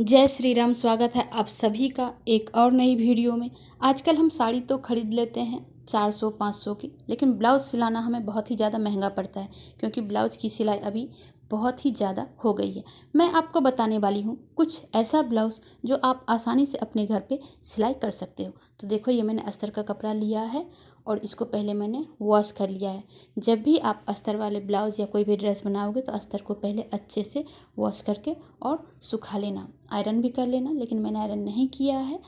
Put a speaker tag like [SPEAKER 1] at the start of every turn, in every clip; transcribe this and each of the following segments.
[SPEAKER 1] जय श्री राम। स्वागत है आप सभी का एक और नई वीडियो में। आजकल हम साड़ी तो खरीद लेते हैं 400-500 की, लेकिन ब्लाउज़ सिलाना हमें बहुत ही ज़्यादा महंगा पड़ता है क्योंकि ब्लाउज़ की सिलाई अभी बहुत ही ज़्यादा हो गई है। मैं आपको बताने वाली हूँ कुछ ऐसा ब्लाउज़ जो आप आसानी से अपने घर पे सिलाई कर सकते हो। तो देखो, ये मैंने अस्तर का कपड़ा लिया है और इसको पहले मैंने वॉश कर लिया है। जब भी आप अस्तर वाले ब्लाउज़ या कोई भी ड्रेस बनाओगे तो अस्तर को पहले अच्छे से वॉश करके और सुखा लेना, आयरन भी कर लेना, लेकिन मैंने आयरन नहीं किया है।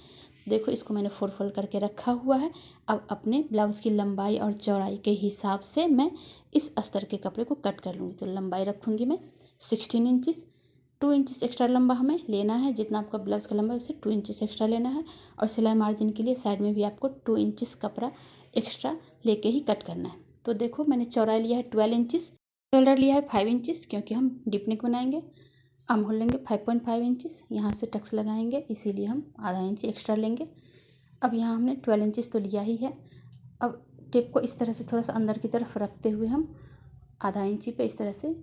[SPEAKER 1] देखो, इसको मैंने फोल्ड करके रखा हुआ है। अब अपने ब्लाउज़ की लंबाई और चौड़ाई के हिसाब से मैं इस अस्तर के कपड़े को कट कर लूँगी। तो लंबाई रखूँगी मैं 16 इंचेस। 2 इंचेस एक्स्ट्रा लंबा हमें लेना है। जितना आपका ब्लाउज़ का लंबा है उससे 2 इंचेस एक्स्ट्रा लेना है। और सिलाई मार्जिन के लिए साइड में भी आपको 2 इंचेस कपड़ा एक्स्ट्रा लेके ही कट करना है। तो देखो, मैंने चौड़ाई लिया है 12 इंचेस, शोल्डर लिया है 5 इंचेस क्योंकि हम डीप नेक बनाएंगे। आर्म होल लेंगे 5.5 इंचेस, यहाँ से टक्स लगाएंगे इसीलिए हम आधा इंच एक्स्ट्रा लेंगे। अब यहाँ हमने 12 इंचेस तो लिया ही है। अब टेप को इस तरह से थोड़ा सा अंदर की तरफ रखते हुए हम आधा इंची पे इस तरह से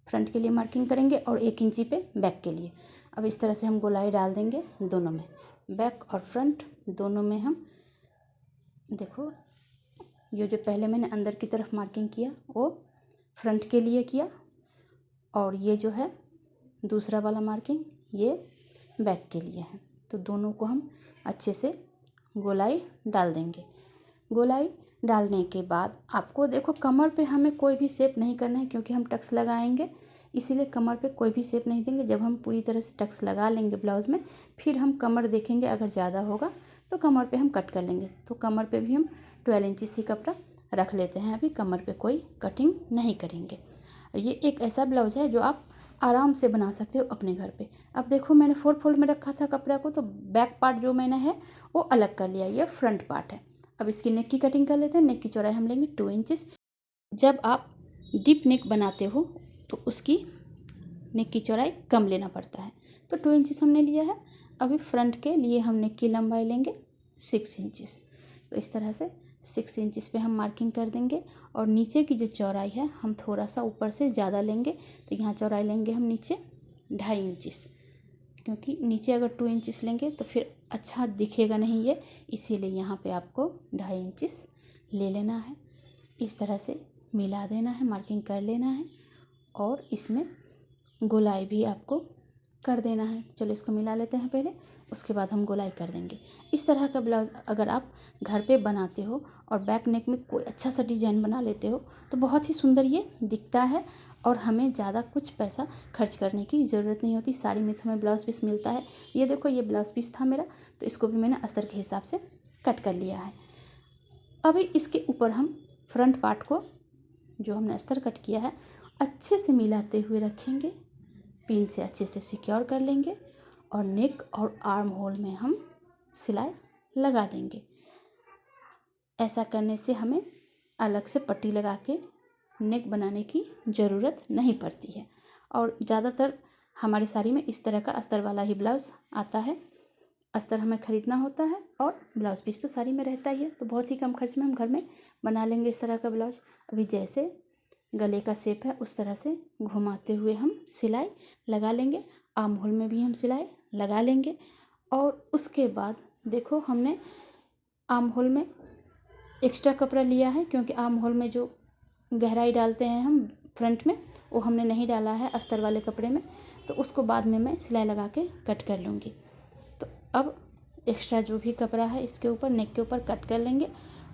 [SPEAKER 1] फ्रंट के लिए मार्किंग करेंगे और 1 इंची पे बैक के लिए। अब इस तरह से हम गोलाई डाल देंगे दोनों में, बैक और फ्रंट दोनों में। हम देखो, ये जो पहले मैंने अंदर की तरफ मार्किंग किया वो फ्रंट के लिए किया, और ये जो है दूसरा वाला मार्किंग ये बैक के लिए है। तो दोनों को हम अच्छे से गोलाई डाल देंगे। गोलाई डालने के बाद आपको देखो, कमर पे हमें कोई भी शेप नहीं करना है क्योंकि हम टक्स लगाएंगे, इसीलिए कमर पे कोई भी शेप नहीं देंगे। जब हम पूरी तरह से टक्स लगा लेंगे ब्लाउज़ में, फिर हम कमर देखेंगे, अगर ज़्यादा होगा तो कमर पे हम कट कर लेंगे। तो कमर पे भी हम 12 इंचेस ही कपड़ा रख लेते हैं। अभी कमर पे कोई कटिंग नहीं करेंगे। ये एक ऐसा ब्लाउज़ है जो आप आराम से बना सकते हो अपने घर पे। अब देखो, मैंने 4 फोल्ड में रखा था कपड़ा को, तो बैक पार्ट जो मैंने है वो अलग कर लिया, ये फ्रंट पार्ट है। अब इसकी नेक की कटिंग कर लेते हैं। नेक की चौड़ाई हम लेंगे 2 इंचेस। जब आप डीप नेक बनाते हो तो उसकी नेक की चौड़ाई कम लेना पड़ता है, तो 2 इंचेस हमने लिया है। अभी फ्रंट के लिए हम नेक की लंबाई लेंगे 6 इंचेस। तो इस तरह से 6 इंचेस पे हम मार्किंग कर देंगे। और नीचे की जो चौड़ाई है हम थोड़ा सा ऊपर से ज़्यादा लेंगे, तो यहाँ चौड़ाई लेंगे हम नीचे 2.5 इंचेस, क्योंकि नीचे अगर 2 इंचेस लेंगे तो फिर अच्छा दिखेगा नहीं ये, इसीलिए यहाँ पे आपको 2.5 इंचेस ले लेना है। इस तरह से मिला देना है, मार्किंग कर लेना है, और इसमें गोलाई भी आपको कर देना है। चलो, इसको मिला लेते हैं पहले, उसके बाद हम गोलाई कर देंगे। इस तरह का ब्लाउज़ अगर आप घर पे बनाते हो और बैक नेक में कोई अच्छा सा डिजाइन बना लेते हो तो बहुत ही सुंदर ये दिखता है, और हमें ज़्यादा कुछ पैसा खर्च करने की ज़रूरत नहीं होती। साड़ी में तो हमें ब्लाउज़ पीस मिलता है। ये देखो, ये ब्लाउज़ पीस था मेरा, तो इसको भी मैंने अस्तर के हिसाब से कट कर लिया है। अभी इसके ऊपर हम फ्रंट पार्ट को, जो हमने अस्तर कट किया है, अच्छे से मिलाते हुए रखेंगे, पिन से अच्छे से सिक्योर कर लेंगे, और नेक और आर्म होल में हम सिलाई लगा देंगे। ऐसा करने से हमें अलग से पट्टी लगा के नेक बनाने की ज़रूरत नहीं पड़ती है। और ज़्यादातर हमारी साड़ी में इस तरह का अस्तर वाला ही ब्लाउज़ आता है। अस्तर हमें ख़रीदना होता है और ब्लाउज़ पीस तो साड़ी में रहता ही है, तो बहुत ही कम खर्च में हम घर में बना लेंगे इस तरह का ब्लाउज़। अभी जैसे गले का शेप है उस तरह से घुमाते हुए हम सिलाई लगा लेंगे। आर्म होल में भी हम सिलाई लगा लेंगे। और उसके बाद देखो, हमने आर्म होल में एक्स्ट्रा कपड़ा लिया है क्योंकि आर्म होल में जो गहराई डालते हैं हम फ्रंट में, वो हमने नहीं डाला है अस्तर वाले कपड़े में, तो उसको बाद में मैं सिलाई लगा के कट कर लूँगी। तो अब एक्स्ट्रा जो भी कपड़ा है इसके ऊपर, नेक के ऊपर कट कर लेंगे,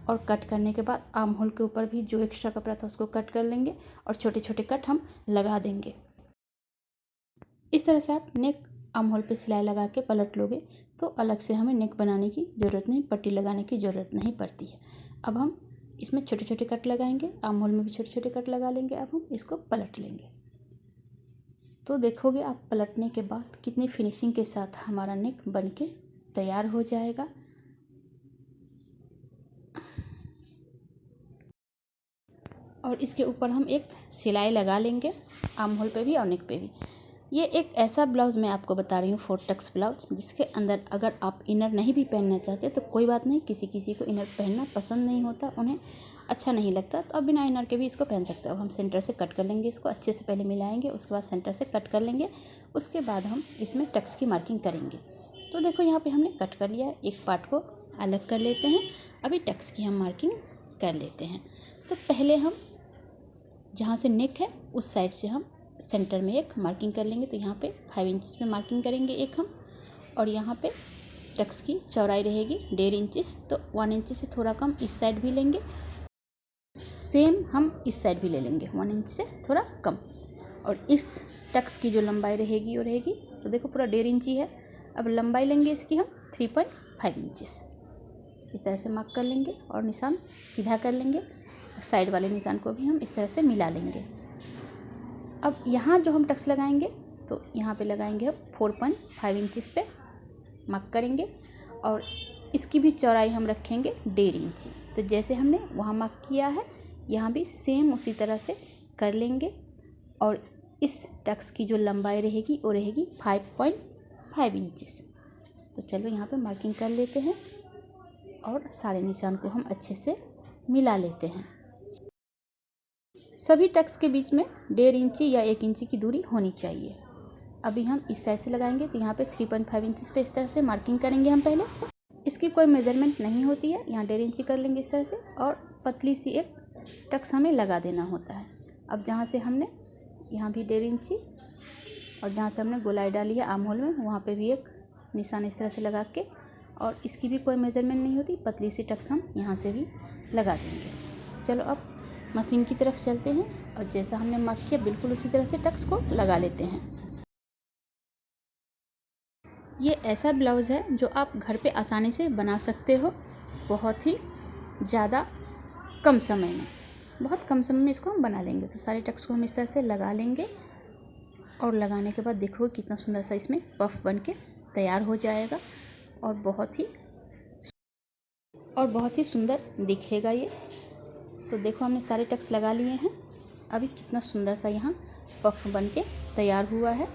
[SPEAKER 1] और कट करने के बाद आर्म होल के ऊपर भी जो एक्स्ट्रा कपड़ा था उसको कट कर लेंगे, और छोटे छोटे कट हम लगा देंगे। इस तरह से आप नेक आर्म होल पे सिलाई लगा के पलट लोगे तो अलग से हमें नेक बनाने की ज़रूरत नहीं, पट्टी लगाने की ज़रूरत नहीं पड़ती है। अब हम इसमें छोटे छोटे कट लगाएंगे, आर्म होल में भी छोटे छोटे कट लगा लेंगे। अब हम इसको पलट लेंगे, तो देखोगे आप पलटने के बाद कितनी फिनिशिंग के साथ हमारा नेक बन के तैयार हो जाएगा। और इसके ऊपर हम एक सिलाई लगा लेंगे, आर्म होल पे भी और नेक पे भी। ये एक ऐसा ब्लाउज़ मैं आपको बता रही हूँ, 4 टक्स ब्लाउज़, जिसके अंदर अगर आप इनर नहीं भी पहनना चाहते तो कोई बात नहीं। किसी किसी को इनर पहनना पसंद नहीं होता उन्हें, अच्छा नहीं लगता तो आप बिना इनर के भी इसको पहन सकते हो। अब हम सेंटर से कट कर लेंगे, इसको अच्छे से पहले मिलाएंगे, उसके बाद सेंटर से कट कर लेंगे, उसके बाद हम इसमें टक्स की मार्किंग करेंगे। तो देखो यहाँ पे हमने कट कर लिया, एक पार्ट को अलग कर लेते हैं। अभी टक्स की हम मार्किंग कर लेते हैं। तो पहले हम जहाँ से नेक है उस साइड से हम सेंटर में एक मार्किंग कर लेंगे। तो यहाँ पे 5 इंचेस पे मार्किंग करेंगे एक हम, और यहाँ पे टक्स की चौड़ाई रहेगी 1.5 इंचेस, तो 1 इंच से थोड़ा कम इस साइड भी लेंगे, सेम हम इस साइड भी ले लेंगे 1 इंच से थोड़ा कम। और इस टक्स की जो लंबाई रहेगी वो रहेगी, तो देखो पूरा 1.5 इंच ही है। अब लंबाई लेंगे इसकी हम 3.5 इंचेस, इस तरह से मार्क कर लेंगे और निशान सीधा कर लेंगे। साइड वाले निशान को भी हम इस तरह से मिला लेंगे। अब यहाँ जो हम टक्स लगाएंगे तो यहाँ पे लगाएंगे हम 4.5 इंचेस पे मार्क करेंगे, और इसकी भी चौड़ाई हम रखेंगे 1.5 इंच। तो जैसे हमने वहाँ मार्क किया है यहाँ भी सेम उसी तरह से कर लेंगे, और इस टक्स की जो लंबाई रहेगी वो रहेगी 5.5 इंचेस। तो चलो यहाँ पे मार्किंग कर लेते हैं और सारे निशान को हम अच्छे से मिला लेते हैं। सभी टक्स के बीच में 1.5 इंची या 1 इंची की दूरी होनी चाहिए। अभी हम इस साइड से लगाएंगे तो यहाँ पे 3.5 इंचेस पे इस तरह से मार्किंग करेंगे हम पहले। इसकी कोई मेज़रमेंट नहीं होती है, यहाँ 1.5 इंची कर लेंगे इस तरह से, और पतली सी एक टक्स हमें लगा देना होता है। अब जहाँ से हमने यहाँ भी 1.5 इंची, और जहाँ से हमने गोलाई डाली है आर्म होल में वहाँ पे भी एक निशान इस तरह से लगा के, और इसकी भी कोई मेज़रमेंट नहीं होती, पतली सी टक्स हम यहाँ से भी लगा देंगे। तो चलो अब मशीन की तरफ चलते हैं, और जैसा हमने मार्क किया बिल्कुल उसी तरह से टक्स को लगा लेते हैं। ये ऐसा ब्लाउज़ है जो आप घर पे आसानी से बना सकते हो, बहुत ही ज़्यादा कम समय में, बहुत कम समय में इसको हम बना लेंगे। तो सारे टक्स को हम इस तरह से लगा लेंगे, और लगाने के बाद देखो कितना सुंदर सा इसमें पफ बन के तैयार हो जाएगा, और बहुत ही सुंदर दिखेगा ये। तो देखो हमने सारे टक्स लगा लिए हैं, अभी कितना सुंदर सा यहाँ पफ बन के तैयार हुआ है।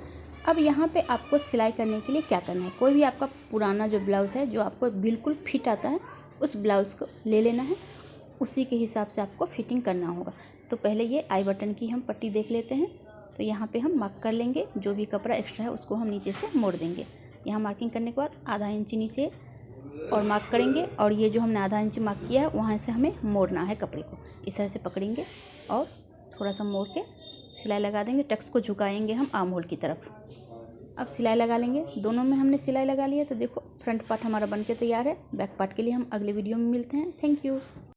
[SPEAKER 1] अब यहाँ पे आपको सिलाई करने के लिए क्या करना है, कोई भी आपका पुराना जो ब्लाउज़ है जो आपको बिल्कुल फिट आता है उस ब्लाउज़ को ले लेना है, उसी के हिसाब से आपको फिटिंग करना होगा। तो पहले ये आई बटन की हम पट्टी देख लेते हैं। तो यहाँ पे हम मार्क कर लेंगे, जो भी कपड़ा एक्स्ट्रा है उसको हम नीचे से मोड़ देंगे। यहाँ मार्किंग करने के बाद आधा इंची नीचे और मार्क करेंगे, और ये जो हमने आधा इंच मार्क किया है वहाँ से हमें मोड़ना है कपड़े को। इस तरह से पकड़ेंगे और थोड़ा सा मोड़ के सिलाई लगा देंगे। टक्स को झुकाएंगे हम आर्म होल की तरफ। अब सिलाई लगा लेंगे, दोनों में हमने सिलाई लगा लिया। तो देखो फ्रंट पार्ट हमारा बन के तैयार है। बैक पार्ट के लिए हम अगले वीडियो में मिलते हैं। Thank you.